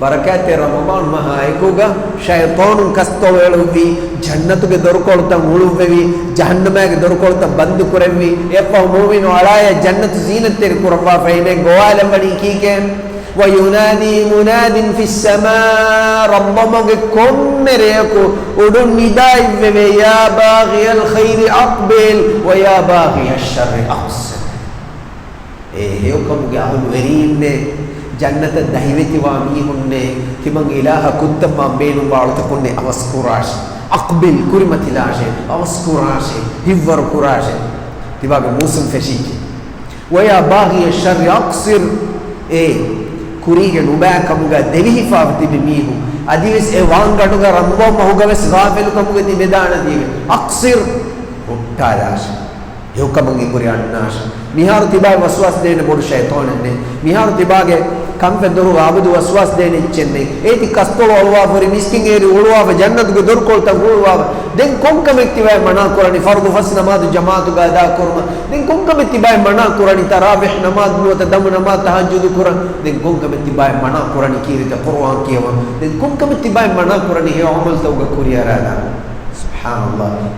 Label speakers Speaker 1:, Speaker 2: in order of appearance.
Speaker 1: ಬರಕಾತೆ ರಮದಾನ್ ಮಹಾಯಕುಗ ಶೈತಾನು ಕಸ್ತವೇಳುವಿ ಜನ್ನತುಗೆ ದೊರಕೊಳ್ತಾ ಉಳುವೆವಿ ಜಹನ್ನಮ್ಯಾಗೆ ದೊರಕೊಳ್ತಾ ಬಂದು ಕುರವಿ ಎಪ್ಪ ಮೂವಿನ ಅಳಾಯ ಜನ್ನತು ಜೀನತ್ತೇರಿ ಕುರವ್ವ ಫೈನೆ ಗೋವಾಲಂಬಣಿ ಕೀಕೆ وينادي مناد في السماء ربما كمريكو ودون نداء يا باغي الخير أقبل ويا باغي الشر أقصر يوكم قاعد ورين جنة دهيتي واميهن كمان إله كنتم ما بينهم بعضكم أوسكوراش أقبل كريمة لاشه أوسكوراش هيفر كوراش تبغى موسم فشيك ويا باغي الشر أقصر ಕುರಿಗೆ ನುಬෑ ಕಮುಗ දෙවිහි ෆාවති බිමීහු අදිවිස් ඒ වාංගඩුග රම්බෝ මහුගවස් රාෆෙලු කමුග ති බෙදාන දීව අක්සිර් උට්ටාදාශ යොකමංගි කුරියන්නාශ මිහාරු තිබා වස්වාස් දෙන බොඩු ෂයිතානන්නේ මිහාරු තිබාගේ ಕಂಪೆದರು ಆಬದು ವಸ್ವಾಸ್ ದೇನೆ ಚೆನ್ನೆ ಏತಿ ಕಸ್ತೋಳ ಒಳವಾ ಫರಿ ಮಿಸ್ಕಿಂಗ್ ಏರಿ ಒಳವಾ ಜನ್ನತ್ಗೆ ದೊರಕೊಳ್ತಾ ಒಳವಾ ದೆನ್ ಕೊಂಕಮೆತ್ತಿ ಬಾಯ್ ಮನಾ ಕುರಾನಿ ಫರ್ದು ಫಸ್ ನಮಾಜ್ ಜಮಾತು ಗಾದಾ ಕುರ್ಮ ದೆನ್ ಕೊಂಕಮೆತ್ತಿ ಬಾಯ್ ಮನಾ ಕುರಾನಿ ತರಾವಿಹ್ ನಮಾಜ್ ನುತ ದಮ್ ನಮಾಜ್ ತಹಜ್ಜುದ್ ಕುರಾನ್ ದೆನ್ ಕೊಂಕಮೆತ್ತಿ ಬಾಯ್ ಮನಾ ಕುರಾನಿ ಕೀರಿತ ಕುರ್ಆನ್ ಕಿಯವ ದೆನ್ ಕೊಂಕಮೆತ್ತಿ ಬಾಯ್ ಮನಾ ಕುರಾನಿ ಹೇ ಅಮಲ್ ತೌಗ ಕುರಿಯರಾದ ಸುಬ್ಹಾನಲ್ಲಾಹ್